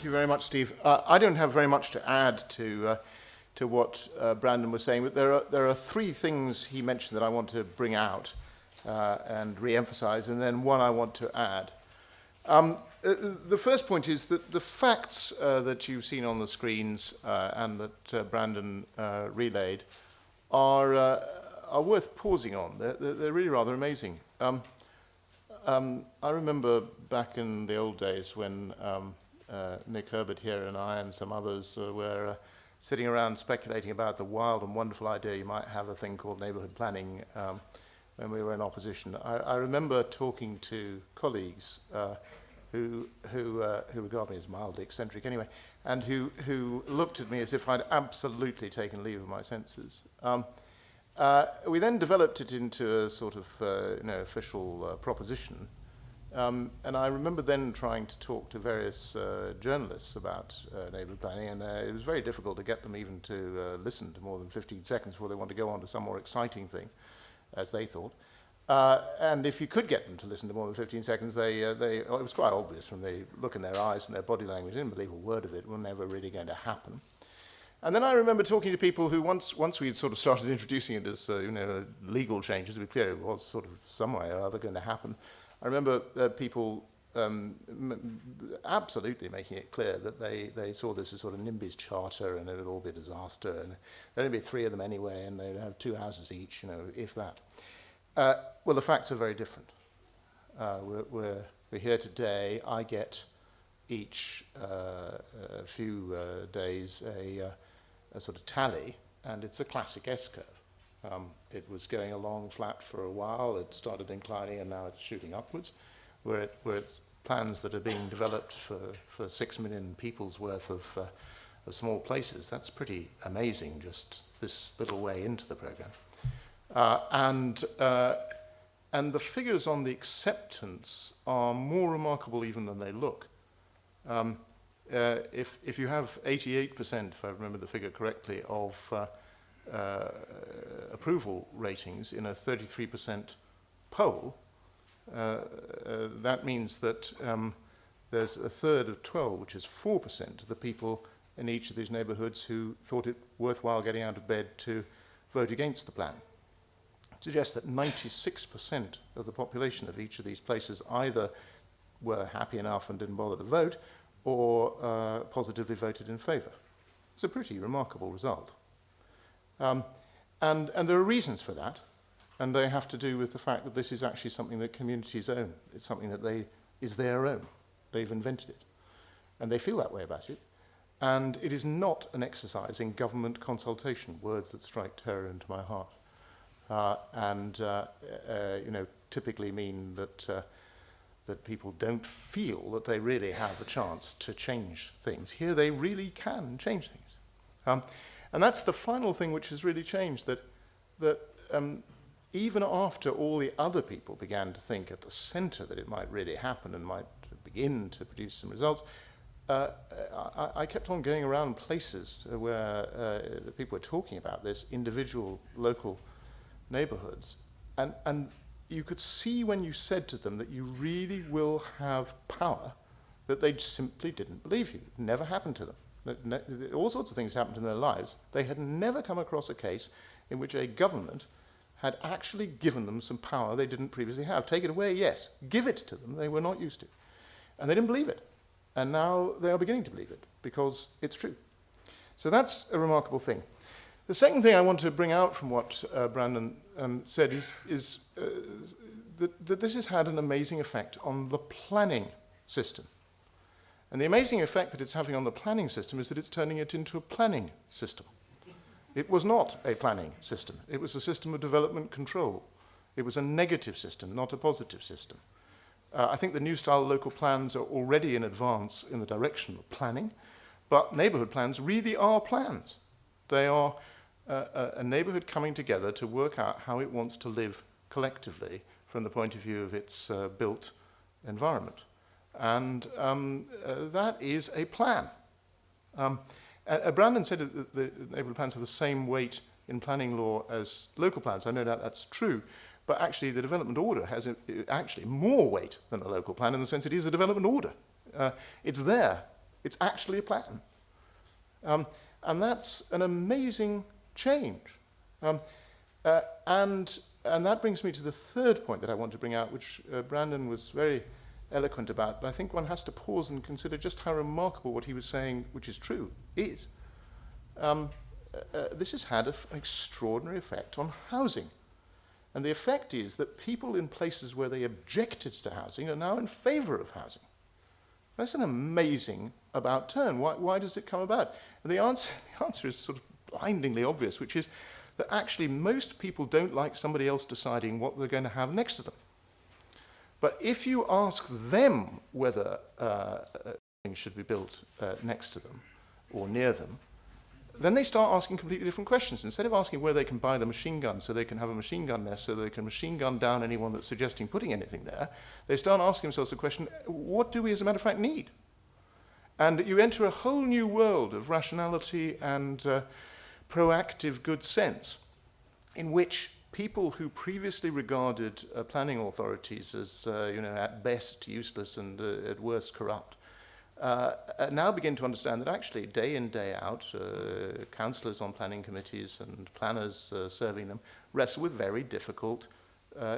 you very much, Steve. I don't have very much to add to what Brandon was saying, but there are three things he mentioned that I want to bring out and re-emphasize, and then one I want to add. The first point is that the facts that you've seen on the screens and that Brandon relayed are worth pausing on. They're really rather amazing. I remember back in the old days when Nick Herbert here and I and some others were sitting around speculating about the wild and wonderful idea you might have a thing called neighbourhood planning when we were in opposition. I remember talking to colleagues who regard me as mildly eccentric anyway, and who looked at me as if I'd absolutely taken leave of my senses. We then developed it into a sort of official proposition, and I remember then trying to talk to various journalists about neighbourhood planning, and it was very difficult to get them even to listen to more than 15 seconds before they wanted to go on to some more exciting thing, as they thought. And if you could get them to listen to more than 15 seconds, it was quite obvious from the look in their eyes and their body language, they didn't believe a word of it, was never really going to happen. And then I remember talking to people who, once we'd sort of started introducing it as legal changes, to be clear, it was sort of some way or other going to happen. I remember people absolutely making it clear that they saw this as sort of NIMBY's charter, and it would all be a disaster, and there'd only be 3 of them anyway, and they'd have 2 houses each, if that. Well, the facts are very different. We're here today. I get each few days a sort of tally, and it's a classic S-curve. It was going along flat for a while, it started inclining, and now it's shooting upwards, where it's plans that are being developed for 6 million people's worth of small places. That's pretty amazing, just this little way into the program. And the figures on the acceptance are more remarkable even than they look. If you have 88%, if I remember the figure correctly, of approval ratings in a 33% poll, that means that there's a third of 12, which is 4% of the people in each of these neighbourhoods who thought it worthwhile getting out of bed to vote against the plan. It suggests that 96% of the population of each of these places either were happy enough and didn't bother to vote, or positively voted in favour. It's a pretty remarkable result. And there are reasons for that, and they have to do with the fact that this is actually something that communities own. It's something that is their own. They've invented it. And they feel that way about it. And it is not an exercise in government consultation, words that strike terror into my heart. Typically mean that people don't feel that they really have a chance to change things. Here they really can change things. And that's the final thing which has really changed, that even after all the other people began to think at the centre that it might really happen and might begin to produce some results, I kept on going around places where people were talking about this, individual local neighbourhoods, and you could see when you said to them that you really will have power, that they simply didn't believe you. It never happened to them. All sorts of things happened in their lives. They had never come across a case in which a government had actually given them some power they didn't previously have. Take it away, yes. Give it to them, they were not used to. And they didn't believe it. And now they are beginning to believe it, because it's true. So that's a remarkable thing. The second thing I want to bring out from what Brandon said is that this has had an amazing effect on the planning system. And the amazing effect that it's having on the planning system is that it's turning it into a planning system. It was not a planning system. It was a system of development control. It was a negative system, not a positive system. I think the new style local plans are already in advance in the direction of planning, but neighbourhood plans really are plans. They are a neighbourhood coming together to work out how it wants to live collectively from the point of view of its built environment. And that is a plan. Brandon said that the neighbourhood plans have the same weight in planning law as local plans. I know that that's true, but actually the development order has actually more weight than a local plan in the sense it is a development order. It's there It's actually a plan. And that's an amazing change. And that brings me to the third point that I want to bring out, which Brandon was very eloquent about. But I think one has to pause and consider just how remarkable what he was saying, which is true, is. This has had an extraordinary effect on housing. And the effect is that people in places where they objected to housing are now in favour of housing. That's an amazing about turn. Why does it come about? And the answer is sort of blindingly obvious, which is that actually most people don't like somebody else deciding what they're going to have next to them. But if you ask them whether things should be built next to them or near them, then they start asking completely different questions. Instead of asking where they can buy the machine gun so they can have a machine gun nest so they can machine gun down anyone that's suggesting putting anything there, they start asking themselves the question, what do we as a matter of fact need? And you enter a whole new world of rationality and proactive good sense in which people who previously regarded planning authorities as at best useless and at worst corrupt now begin to understand that actually day in, day out, councillors on planning committees and planners serving them wrestle with very difficult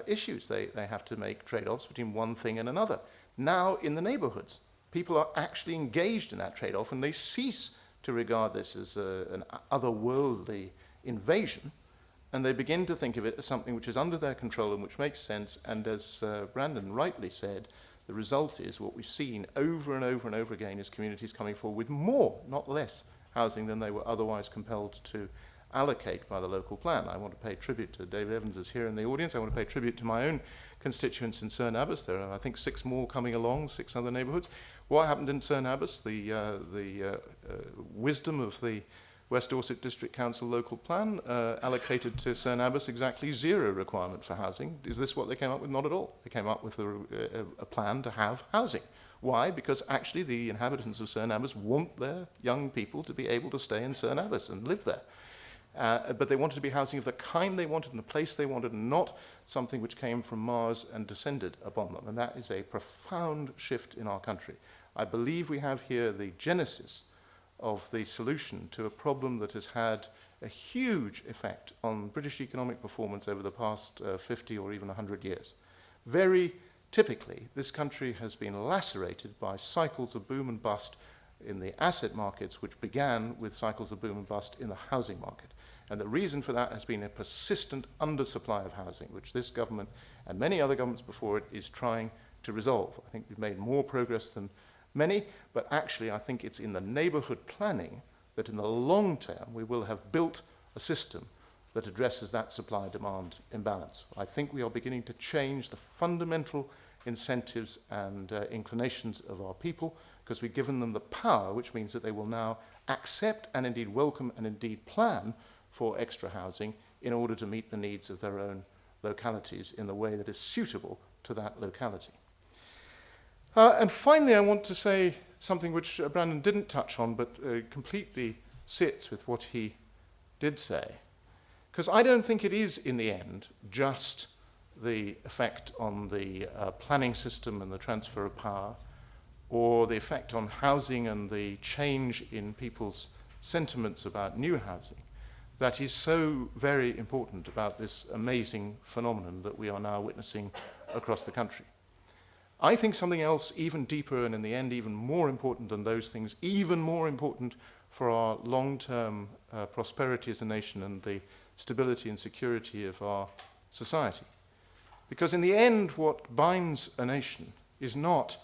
issues. They have to make trade-offs between one thing and another. Now in the neighbourhoods, people are actually engaged in that trade-off and they cease to regard this as an otherworldly invasion, and they begin to think of it as something which is under their control and which makes sense. And as Brandon rightly said, the result is what we've seen over and over and over again is communities coming forward with more, not less, housing than they were otherwise compelled to allocate by the local plan. I want to pay tribute to David Evans, who's here in the audience. I want to pay tribute to my own constituents in Cerne Abbas. There are, I think, 6 more coming along, 6 other neighbourhoods. What happened in Cerne Abbas, the wisdom of the West Dorset District Council local plan allocated to Cerne Abbas exactly 0 requirement for housing. Is this what they came up with? Not at all. They came up with a plan to have housing. Why? Because actually the inhabitants of Cerne Abbas want their young people to be able to stay in Cerne Abbas and live there. But they wanted to be housing of the kind they wanted in the place they wanted, and not something which came from Mars and descended upon them. And that is a profound shift in our country. I believe we have here the genesis of the solution to a problem that has had a huge effect on British economic performance over the past 50 or even 100 years. Very typically, this country has been lacerated by cycles of boom and bust in the asset markets, which began with cycles of boom and bust in the housing market. And the reason for that has been a persistent undersupply of housing, which this government and many other governments before it is trying to resolve. I think we've made more progress than many, but actually I think it's in the neighbourhood planning that in the long term we will have built a system that addresses that supply-demand imbalance. I think we are beginning to change the fundamental incentives and inclinations of our people, because we've given them the power, which means that they will now accept and indeed welcome and indeed plan for extra housing in order to meet the needs of their own localities in the way that is suitable to that locality. And finally, I want to say something which Brandon didn't touch on, but completely sits with what he did say. Because I don't think it is, in the end, just the effect on the planning system and the transfer of power, or the effect on housing and the change in people's sentiments about new housing, that is so very important about this amazing phenomenon that we are now witnessing across the country. I think something else even deeper and in the end even more important than those things, even more important for our long-term prosperity as a nation and the stability and security of our society. Because in the end, what binds a nation is not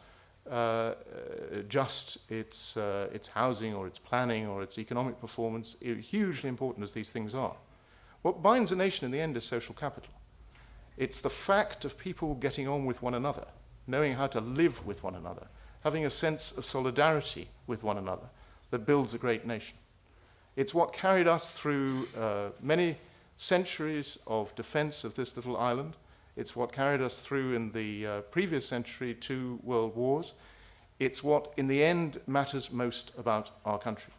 just its housing or its planning or its economic performance, hugely important as these things are. What binds a nation in the end is social capital. It's the fact of people getting on with one another, knowing how to live with one another, having a sense of solidarity with one another that builds a great nation. It's what carried us through many centuries of defense of this little island. It's what carried us through in the previous century 2 world wars. It's what, in the end, matters most about our country.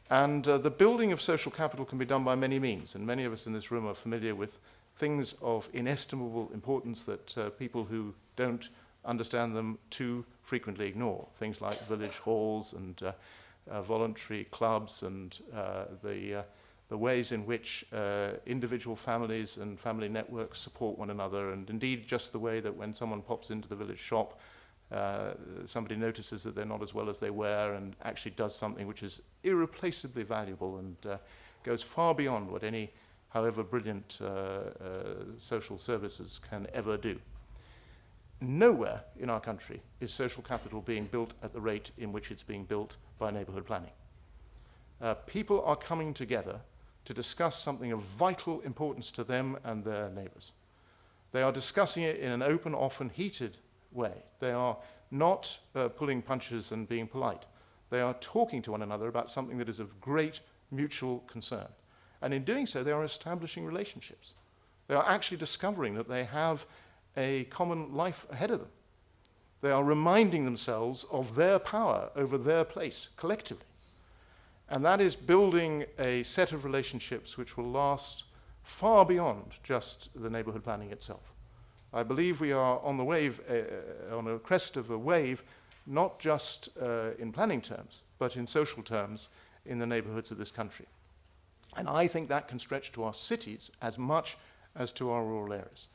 And the building of social capital can be done by many means, and many of us in this room are familiar with things of inestimable importance that people who don't understand them, too frequently ignore. Things like village halls and voluntary clubs and the ways in which individual families and family networks support one another, and indeed just the way that when someone pops into the village shop, somebody notices that they're not as well as they were and actually does something which is irreplaceably valuable and goes far beyond what any, however brilliant social services can ever do. Nowhere in our country is social capital being built at the rate in which it's being built by neighbourhood planning. People are coming together to discuss something of vital importance to them and their neighbours. They are discussing it in an open, often heated way. They are not pulling punches and being polite. They are talking to one another about something that is of great mutual concern. And in doing so, they are establishing relationships. They are actually discovering that they have a common life ahead of them. They are reminding themselves of their power over their place collectively. And that is building a set of relationships which will last far beyond just the neighbourhood planning itself. I believe we are on the wave, on a crest of a wave, not just in planning terms, but in social terms in the neighbourhoods of this country. And I think that can stretch to our cities as much as to our rural areas.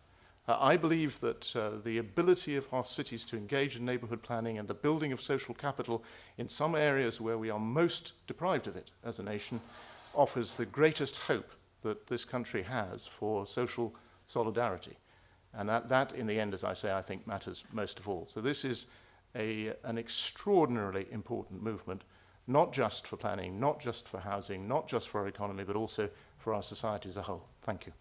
I believe that the ability of our cities to engage in neighbourhood planning and the building of social capital in some areas where we are most deprived of it as a nation offers the greatest hope that this country has for social solidarity. And that in the end, as I say, I think matters most of all. So this is an extraordinarily important movement, not just for planning, not just for housing, not just for our economy, but also for our society as a whole. Thank you.